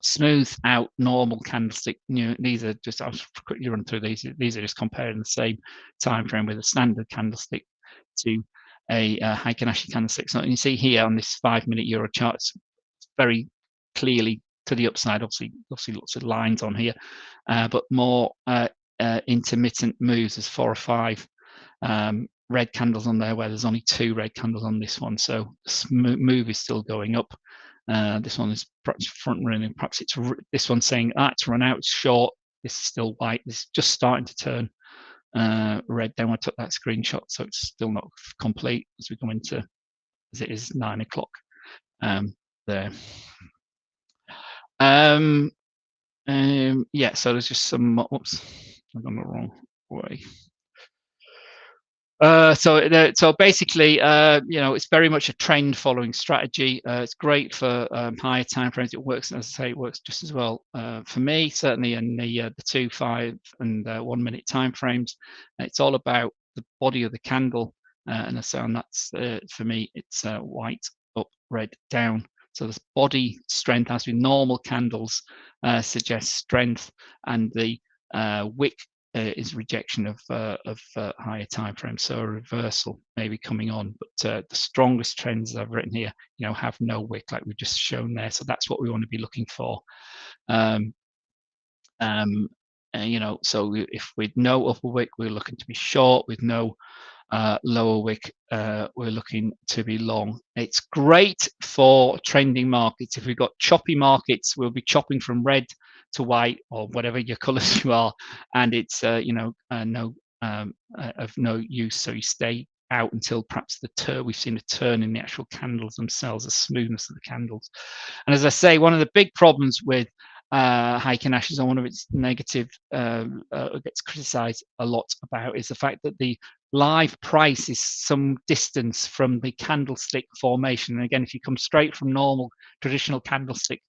smooth out normal candlestick. These are just, I'll quickly run through these. These are just comparing the same time frame with a standard candlestick to a Heiken Ashi candlestick. So you can see here on this 5 minute euro chart, it's very clearly to the upside. Obviously lots of lines on here, but more intermittent moves. There's 4 or 5 red candles on there, where there's only 2 red candles on this one. So the move is still going up. This one is perhaps front running. Perhaps this one's saying it's run out, it's short. This is still white. This is just starting to turn red. Then I took that screenshot, so it's still not complete as we come into, as it is 9 o'clock there. Yeah, so there's just some, whoops, I've gone the wrong way. So basically, it's very much a trend following strategy. It's great for higher time frames. It works, as I say, it works just as well for me, certainly in the 2, 5, and 1 minute time frames. It's all about the body of the candle, and that's for me, it's white up, red down. So this body strength, as with normal candles, suggests strength, and the wick is rejection of higher time frames. So a reversal may be coming on, but the strongest trends I've written here, have no wick, like we've just shown there. So that's what we want to be looking for. So if with no upper wick, we're looking to be short. With no lower wick, we're looking to be long. It's great for trending markets. If we've got choppy markets, we'll be chopping from red to white, or whatever your colors you are, and it's of no use. So you stay out until perhaps we've seen a turn in the actual candles themselves, the smoothness of the candles. And as I say, one of the big problems with Heiken Ashi, and one of its negative gets criticized a lot about, is the fact that the live price is some distance from the candlestick formation. And again, if you come straight from normal traditional candlestick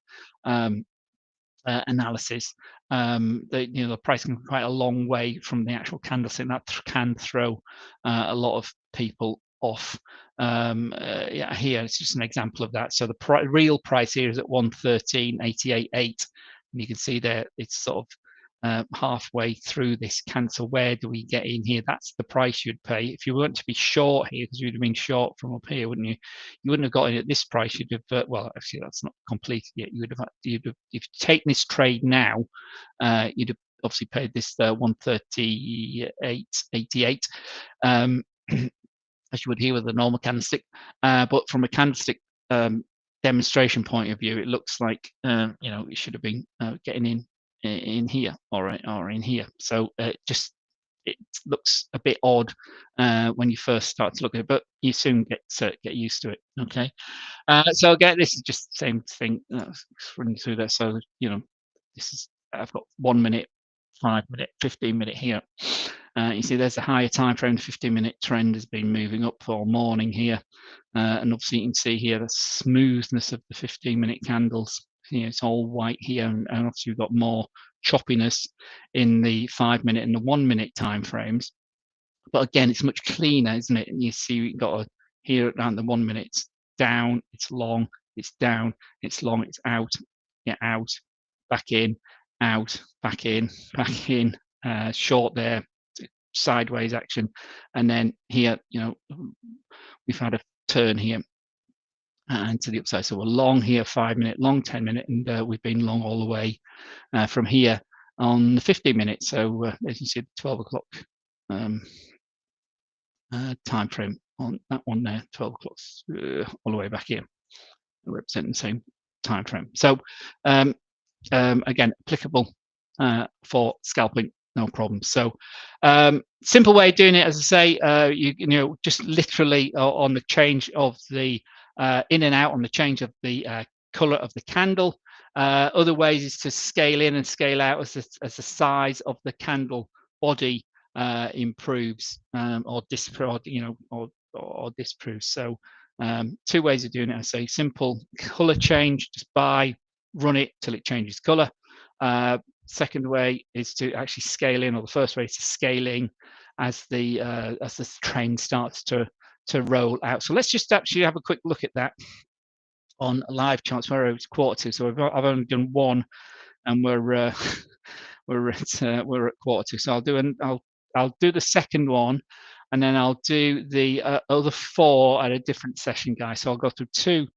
analysis, the price can be quite a long way from the actual candlestick. That can throw a lot of people off. Here it's just an example of that. So the real price here is at 113.88.8, and you can see there it's sort of halfway through this candle. Where do we get in here? That's the price you'd pay if you weren't to be short here, because you'd have been short from up here, wouldn't you? You wouldn't have got in at this price. You'd have well, actually that's not complete yet. You'd have if you take this trade now, you'd have obviously paid this 138.88 as you would here with a normal candlestick, but from a candlestick demonstration point of view, it looks like it should have been getting in here or in here. So it looks a bit odd when you first start to look at it, but you soon get used to it. Okay. So again, this is just the same thing. Running through there. So this is I've got 1 minute, 5 minute, 15 minute here. You see there's a higher time frame. The 15-minute trend has been moving up all morning here, and obviously you can see here the smoothness of the 15-minute candles. It's all white here, and obviously we've got more choppiness in the 5-minute and the 1 minute time frames. But again, it's much cleaner, isn't it? And you see we've got here around the 1 minute, it's down, it's long, it's down, it's long, it's out, out, back in, out, back in, back in, short there, sideways action, and then here, we've had a turn here and to the upside. So we're long here, 5 minute, long 10-minute, and we've been long all the way from here on the 15-minute. So as you see, the 12 o'clock time frame on that one there, 12 o'clock all the way back here, representing the same time frame. So again, applicable for scalping, no problem. So simple way of doing it, as I say, you just literally on the change of the in and out, on the change of the color of the candle. Other ways is to scale in and scale out as the size of the candle body improves or disproves, or disproves. So 2 ways of doing it. I say simple color change, just run it till it changes color. Second way is to actually scale in, or the first way is to scaling as the trend starts to roll out. So let's just actually have a quick look at that on live charts where it's 1/4 to. So I've only done one, and we're at 1/4 to. So I'll do the second one, and then I'll do the other 4 at a different session, guys. So I'll go through 2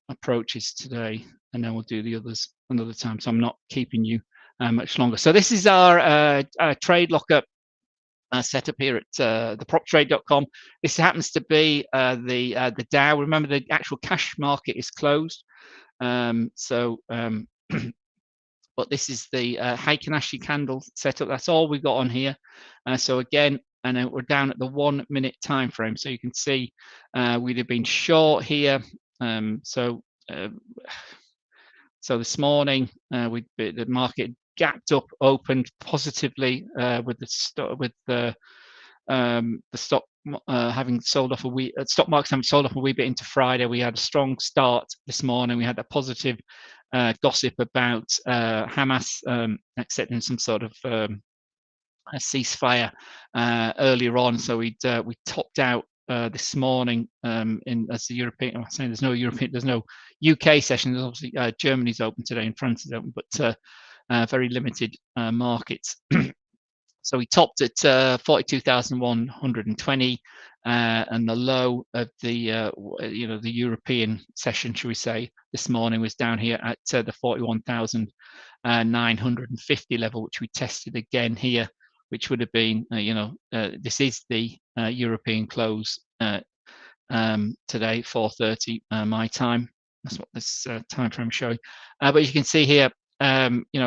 approaches today, and then we'll do the others another time. So I'm not keeping you much longer. So this is our trade locker setup here at theproptrade.com. This happens to be the Dow. Remember, the actual cash market is closed. But this is the Heikin-Ashi candle setup. That's all we've got on here. So again, and then we're down at the 1 minute time frame. So you can see we'd have been short here. So this morning the market gapped up, opened positively with the stock having sold off stock markets having sold off a wee bit into Friday. We had a strong start this morning. We had a positive gossip about Hamas accepting some sort of a ceasefire earlier on. So we topped out this morning as the European. I'm saying there's no UK session. There's obviously Germany's open today and France is open, but very limited markets. So we topped at 42,120, and the low of the the European session, should we say, this morning was down here at the 41,950 level, which we tested again here, which would have been this is the European close today, 4:30 my time. That's what this time frame is showing. But you can see here,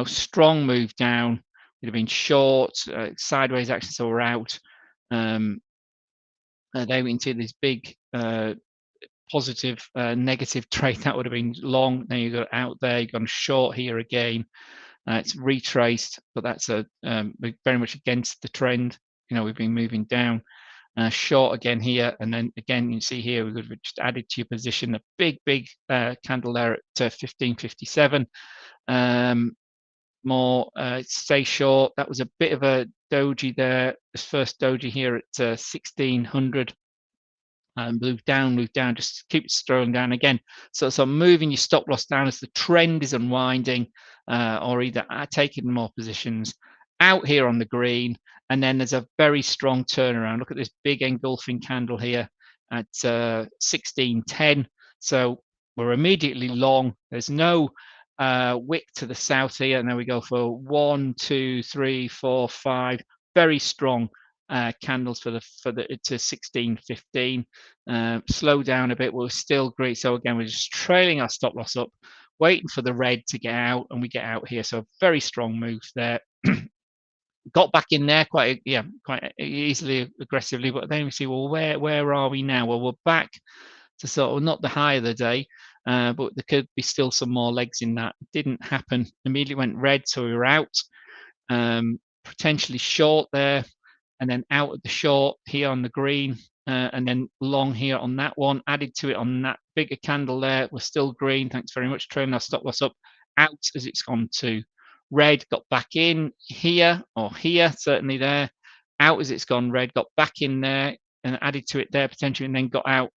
strong move down. It have been short, sideways action, so we're out. There we can see this big positive, negative trade. That would have been long. Then you got out there, you've gone short here again. It's retraced, but that's very much against the trend. We've been moving down. Short again here, and then again you see here we've just added to your position a big candle there at 1557. More stay short. That was a bit of a doji there. This first doji here at 1600. Move down, just keep it strolling down again. So moving your stop loss down as the trend is unwinding, or either taking more positions out here on the green. And then there's a very strong turnaround. Look at this big engulfing candle here at 1610. So we're immediately long. There's no wick to the south here, and then we go for 1, 2, 3, 4, 5. Very strong candles for the to 16.15. Slow down a bit. We're still great. So again, we're just trailing our stop loss up, waiting for the red to get out, and we get out here. So very strong move there. Got back in there quite easily, aggressively, but then we see, well, where are we now? Well, we're back to sort of not the high of the day, but there could be still some more legs in that. Didn't happen. Immediately went red, so we were out. Potentially short there, and then out at the short here on the green, and then long here on that one. Added to it on that bigger candle there. We're still green. Thanks very much. Trailing our stop loss up, out as it's gone to red. Got back in here or here, certainly there. Out as it's gone red. Got back in there and added to it there potentially, and then got out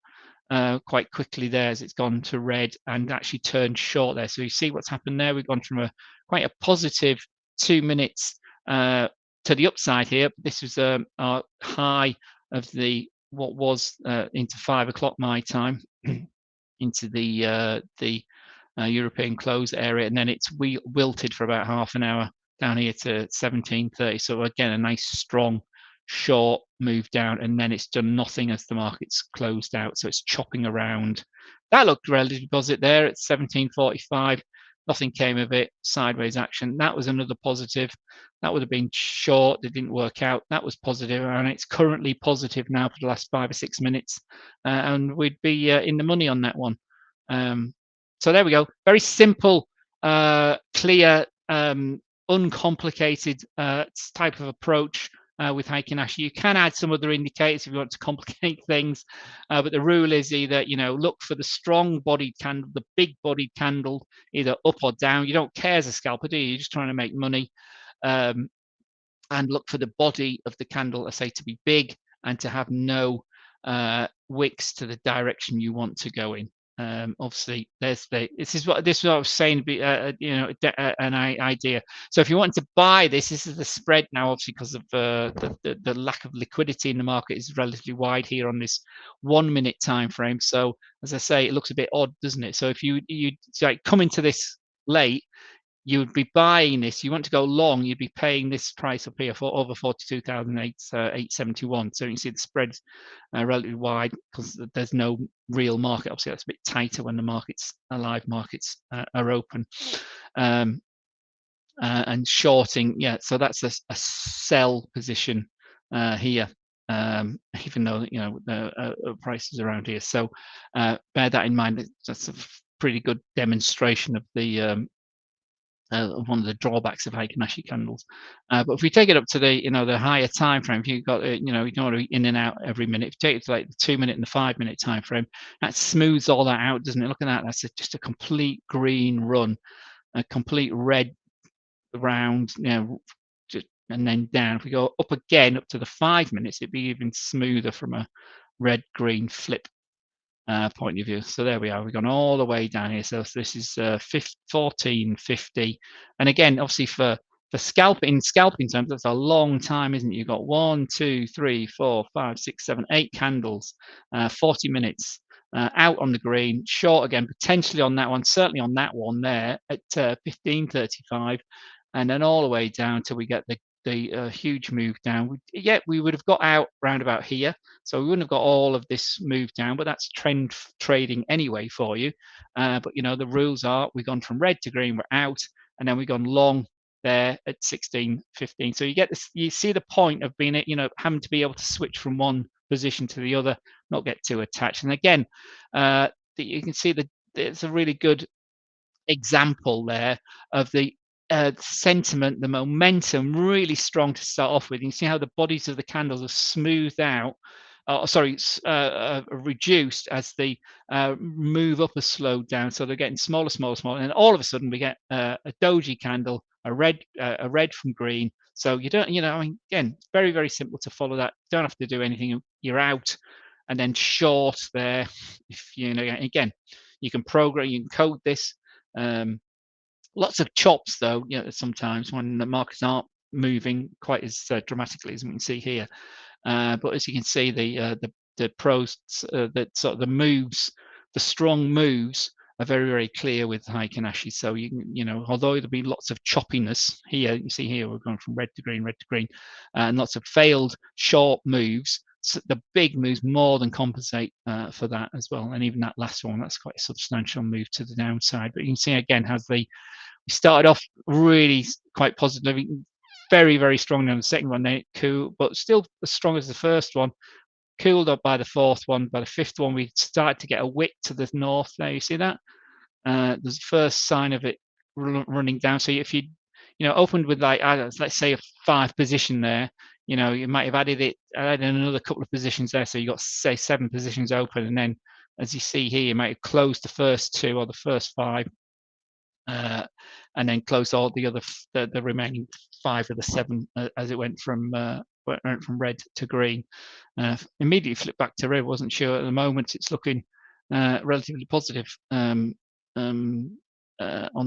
quite quickly there as it's gone to red and actually turned short there. So you see what's happened there. We've gone from quite a positive 2 minutes to the upside here. This was our high of what was into 5 o'clock my time into the European close area, and then it's wilted for about half an hour down here to 17.30. So again, a nice strong short move down, and then it's done nothing as the market's closed out. So it's chopping around. That looked relatively positive there at 17.45. Nothing came of it. Sideways action. That was another positive. That would have been short. It didn't work out. That was positive, and it's currently positive now for the last 5 or 6 minutes, and we'd be in the money on that one. So there we go. Very simple, clear, uncomplicated type of approach with Heikin Ashi. You can add some other indicators if you want to complicate things, but the rule is either, look for the strong bodied candle, the big bodied candle, either up or down. You don't care as a scalper, do you? You're just trying to make money. And look for the body of the candle, I say, to be big and to have no wicks to the direction you want to go in. Obviously, this is what I was saying. An idea. So if you want to buy this is the spread now. Obviously, because of the lack of liquidity in the market is relatively wide here on this 1 minute time frame. So as I say, it looks a bit odd, doesn't it? So if you like come into this late, you would be buying this. You want to go long, you'd be paying this price up here for over 42,871. So you can see the spread's relatively wide because there's no real market. Obviously, that's a bit tighter when the live markets are open. And shorting, so that's a sell position here, even though the prices around here. So bear that in mind. That's a pretty good demonstration of the one of the drawbacks of Heikin Ashi candles. But if we take it up to the the higher time frame, if you've got you don't want to be in and out every minute. If you take it to like the 2 minute and the 5 minute time frame, that smooths all that out, doesn't it? Look at that. That's just a complete green run, a complete red round, and then down. If we go up again up to the 5 minutes, it'd be even smoother from a red green flip point of view. So there we are. We've gone all the way down here. So this is 14.50, and again, obviously for scalping terms, that's a long time, isn't it? You've got 1, 2, 3, 4, 5, 6, 7, 8 candles, 40 minutes out on the green, short again, potentially on that one, certainly on that one there at 15.35, and then all the way down till we get the huge move down. We would have got out round about here, so we wouldn't have got all of this move down, but that's trend trading anyway for you. But the rules are we've gone from red to green, we're out, and then we've gone long there at 16.15. So you get this, you see the point of being having to be able to switch from one position to the other, not get too attached. And again, you can see that it's a really good example there of the sentiment, the momentum really strong to start off with. You can see how the bodies of the candles are smoothed out, reduced as they move up or slowed down. So they're getting smaller, and then all of a sudden we get a doji candle, a red from green. So you don't, again, it's very, very simple to follow that. You don't have to do anything. You're out, and then short there. If again, you can program, you can code this. Lots of chops though, sometimes when the markets aren't moving quite as dramatically as we can see here. But as you can see, the pros, that sort of the moves, the strong moves very, very clear with Heiken Ashes. So you know, although there'll be lots of choppiness here, you see here we're going from red to green, and lots of failed short moves. So the big moves more than compensate for that as well. And even that last one, that's quite a substantial move to the downside. But you can see again, we started off really quite positively, very, very strongly on the second one, then it cooled, but still as strong as the first one. Cooled up by the fourth one. By the fifth one, we started to get a wick to the north there. You see that? There's the first sign of it running down. So if you opened with like, let's say a 5 position there, you might have added another couple of positions there. So you got, say, 7 positions open, and then as you see here, you might have closed the first 2 or the first 5, and then closed all the other the remaining 5 of the 7 as it went from red to green. Immediately flipped back to red. Wasn't sure at the moment. It's looking relatively positive on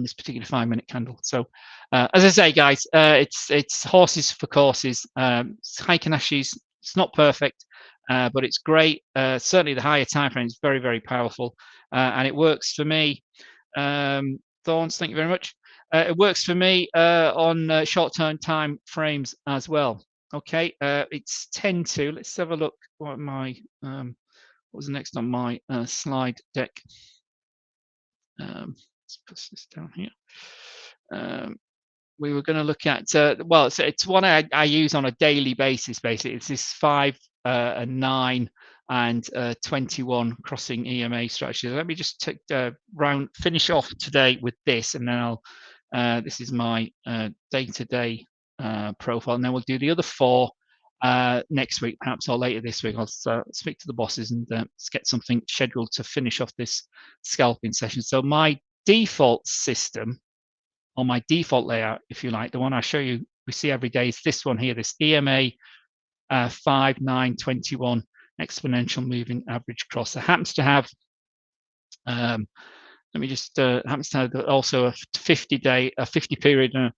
this particular 5-minute candle. So as I say, guys, it's horses for courses. Heiken Ashes, it's not perfect, but it's great. Certainly the higher time frame is very, very powerful, and it works for me. Thorns, thank you very much. It works for me on short-term time frames as well. Okay, it's 10 to. Let's have a look what my what was next on my slide deck. Let's put this down here. We were going to look at well, it's one I use on a daily basis. Basically, it's this 5 and 9 and 21 crossing EMA strategy. Let me just finish off today with this, and then I'll. This is my day-to-day profile, and then we'll do the other 4 next week, perhaps, or later this week. I'll speak to the bosses and get something scheduled to finish off this scalping session. So my default system, or my default layout, if you like, the one I show you, we see every day, is this one here, this EMA 5, 9, 21 exponential moving average cross. It happens to have, let me just, happens to have also a 50 period and a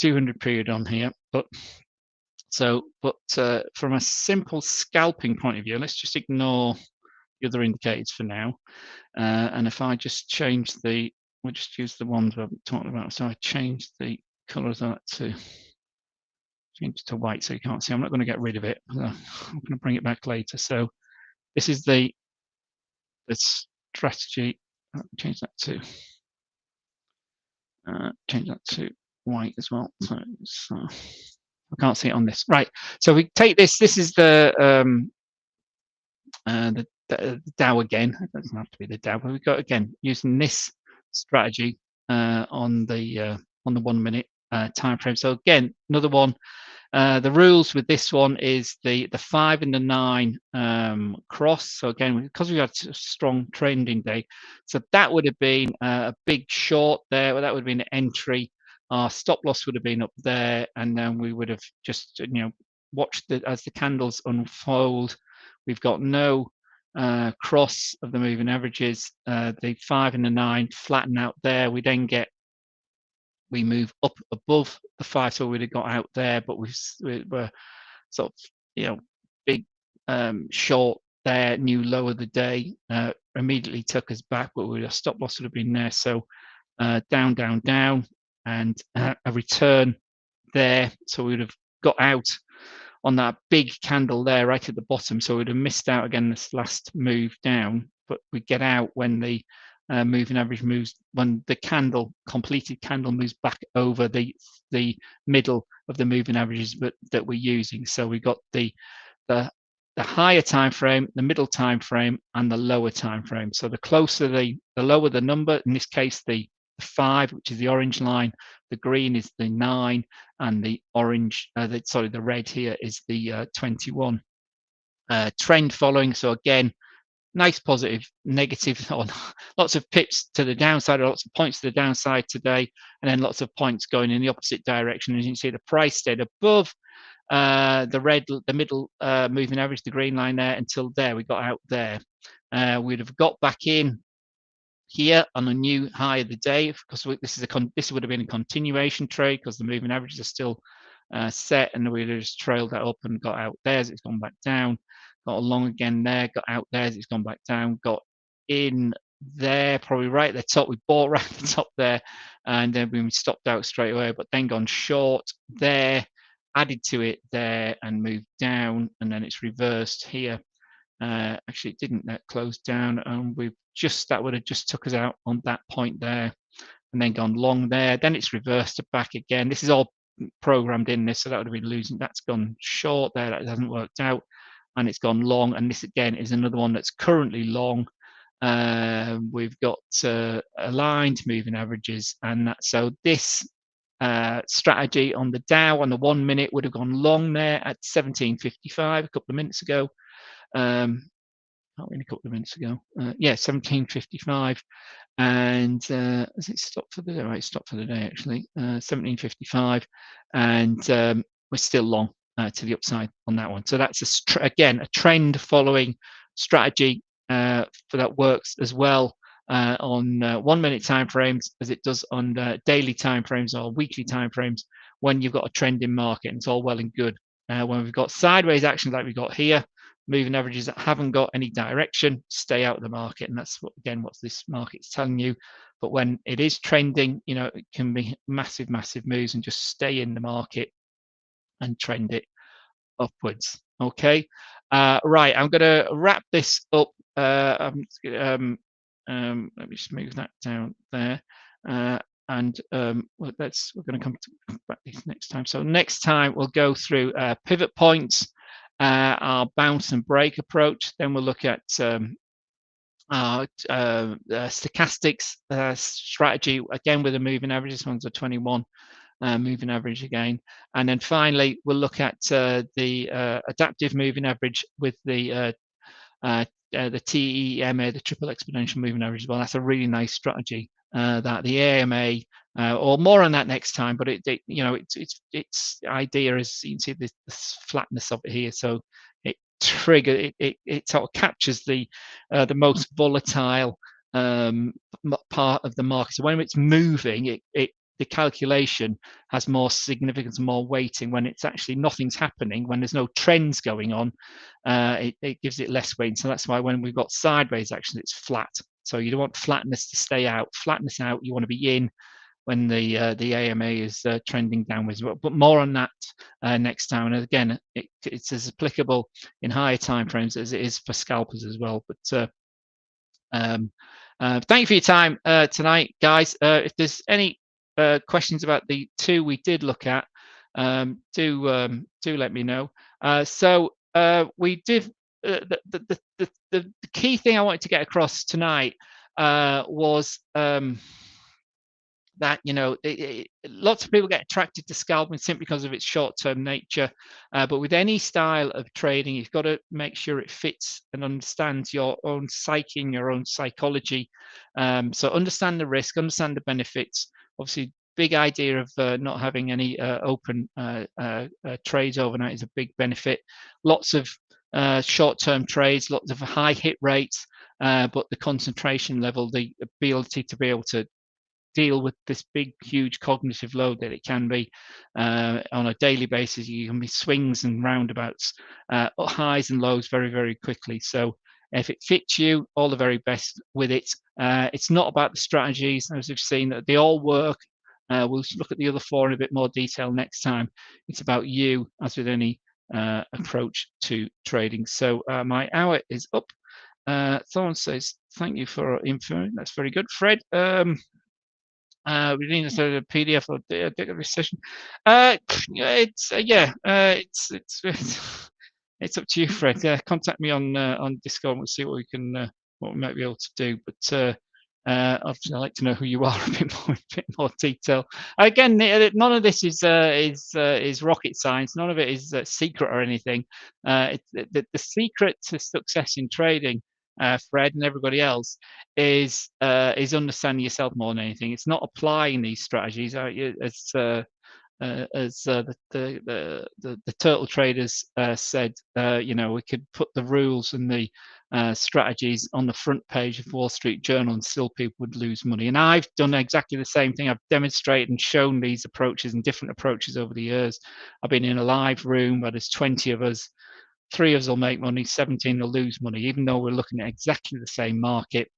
200 period on here. But from a simple scalping point of view, let's just ignore the other indicators for now. And if I just change we'll just use the ones I've talked about. So I changed the colors of that to change to white so you can't see. I'm not going to get rid of it. I'm going to bring it back later. So this is the strategy. Change that to white as well. So I can't see it on this. Right. So we take this. This is the Dow again. It doesn't have to be the Dow, but we've got, again, using this strategy on the 1 minute time frame. So again, another one. The rules with this one is the 5 and the 9 cross. So again, because we had a strong trending day, so that would have been a big short there. Well, that would have been an entry. Our stop loss would have been up there, and then we would have just watched as the candles unfold. We've got no cross of the moving averages. The 5 and the 9 flatten out there. We move up above the 5, so we'd have got out there, but we were sort of big short there, new low of the day, immediately took us back, but our stop loss would have been there. So down, down, down, and a return there. So we would have got out on that big candle there right at the bottom. So we'd have missed out again this last move down, but we get out when the moving average moves, when the completed candle moves back over the middle of the moving averages that we're using. So we got the higher time frame, the middle time frame, and the lower time frame. So the lower the number, in this case the 5, which is the orange line, the green is the 9, and the orange, the red here is the 21. Trend following. So again, nice positive, negative on lots of pips to the downside, or lots of points to the downside today, and then lots of points going in the opposite direction. As you can see, the price stayed above the middle moving average, the green line there, until there. We got out there. We'd have got back in here on a new high of the day, because this would have been a continuation trade, because the moving averages are still set, and we'd have just trailed that up and got out there as it's gone back down. Got along again there, got out there as it's gone back down, got in there, probably right at the top. We bought right at the top there, and then we stopped out straight away, but then gone short there, added to it there, and moved down, and then it's reversed here. Actually, it didn't close down, and that would have just took us out on that point there, and then gone long there. Then it's reversed back again. This is all programmed in this, so that would have been losing. That's gone short there. That hasn't worked out, and it's gone long. And this again is another one that's currently long. We've got aligned moving averages, and so this strategy on the Dow on the 1 minute would have gone long there at 17.55 a couple of minutes ago. Not really a couple of minutes ago. Yeah, 17.55, and has it stopped for the day? Right, stopped for the day actually. 17.55, and we're still long to the upside on that one. So that's again a trend following strategy for that works as well on 1 minute timeframes as it does on daily timeframes or weekly timeframes when you've got a trending market, and it's all well and good. When we've got sideways actions like we've got here, moving averages that haven't got any direction, stay out of the market, and that's what this market's telling you. But when it is trending, it can be massive moves, and just stay in the market and trend it upwards. Okay, right. I'm going to wrap this up. Let me just move that down there, and we're going to come back this next time. So next time we'll go through pivot points, our bounce and break approach. Then we'll look at stochastics strategy again with a moving average. This one's a 21 moving average again, and then finally we'll look at the adaptive moving average with the TEMA, the triple exponential moving average as well. That's a really nice strategy. That the AMA, or more on that next time, but its idea is, you can see this flatness of it here, so it sort of captures the most volatile part of the market. So when it's moving, the calculation has more significance, more weighting. When it's actually nothing's happening, when there's no trends going on, it gives it less weight. So that's why when we've got sideways action, it's flat. So you don't want flatness to stay out. Flatness out, you want to be in when the AMA is trending downwards. But more on that next time. And again, it's as applicable in higher time frames as it is for scalpers as well. But thank you for your time tonight, guys. If there's any questions about the two we did look at, do let me know. So we did the key thing I wanted to get across tonight was that lots of people get attracted to scalping simply because of its short-term nature, but with any style of trading, you've got to make sure it fits and understands your own psyche and your own psychology. So understand the risk, understand the benefits. Obviously, big idea of not having any open trades overnight is a big benefit. Lots of short-term trades, lots of high hit rates, but the concentration level, the ability to be able to deal with this big, huge cognitive load that it can be on a daily basis. You can be swings and roundabouts, highs and lows very, very quickly. So if it fits you, all the very best with it. It's not about the strategies, as we've seen, that they all work. We'll look at the other four in a bit more detail next time. It's about you, as with any approach to trading. So my hour is up. Someone says, thank you for info. That's very good. Fred, we need to sort of PDF or this session. It's up to you, Fred. Contact me on Discord and we'll see what we might be able to do. But obviously, I'd like to know who you are a bit more detail. Again, none of this is rocket science. None of it is secret or anything. The secret to success in trading, Fred and everybody else, is understanding yourself more than anything. It's not applying these strategies as the turtle traders said. We could put the rules and the strategies on the front page of Wall Street Journal and still people would lose money. And I've done exactly the same thing. I've demonstrated and shown these approaches and different approaches over the years. I've been in a live room where there's 20 of us 3 of us will make money, 17 will lose money, even though we're looking at exactly the same market.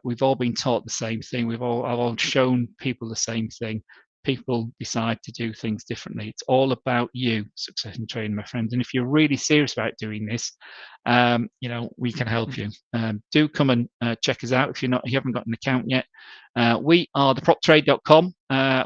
We've all been taught the same thing. I've all shown people the same thing. People decide to do things differently. It's all about you, succession trading, my friends. And if you're really serious about doing this, we can help you. Do come and check us out if you haven't got an account yet. We are theproptrade.com.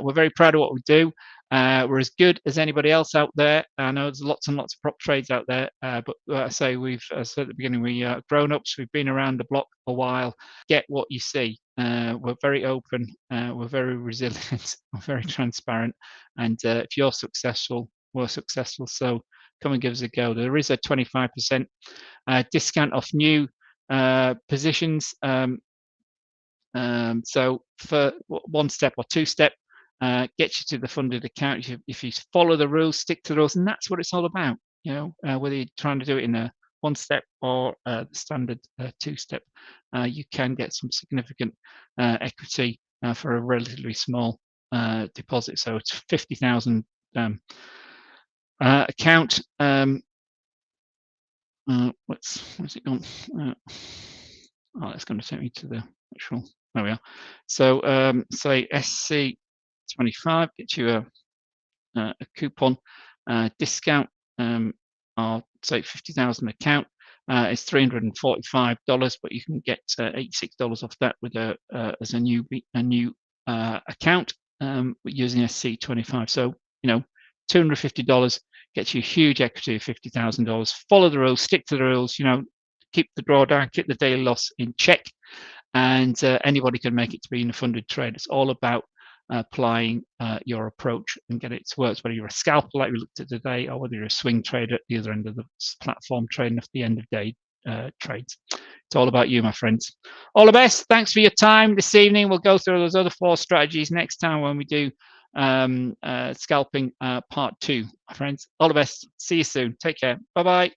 We're very proud of what we do. We're as good as anybody else out there. I know there's lots and lots of prop trades out there, but I say we've, as I said at the beginning, we are grown-ups. We've been around the block a while. Get what you see. We're very open. We're very resilient. We're very transparent. And if you're successful, we're successful. So come and give us a go. There is a 25% discount off new positions. So for 1 step or 2 step, gets you to the funded account. If you follow the rules, stick to the rules, and that's what it's all about. Whether you're trying to do it in a 1 step or the standard 2 step, you can get some significant equity for a relatively small deposit. So it's 50,000 account. What's it gone? That's going to take me to the actual. There we are. So say SC25 gets you a coupon discount. I'll say 50,000 account. It's $345, but you can get $86 off that with as a new account using SC25. So $250 gets you huge equity of $50,000. Follow the rules, stick to the rules. Keep the drawdown, keep the daily loss in check, and anybody can make it to being a funded trade. It's all about applying your approach and get it to work. Whether you're a scalper like we looked at today, or whether you're a swing trader at the other end of the platform trading at the end of day trades. It's all about you, my friends. All the best. Thanks for your time this evening. We'll go through those other 4 strategies next time when we do scalping part 2, my friends. All the best. See you soon. Take care. Bye-bye.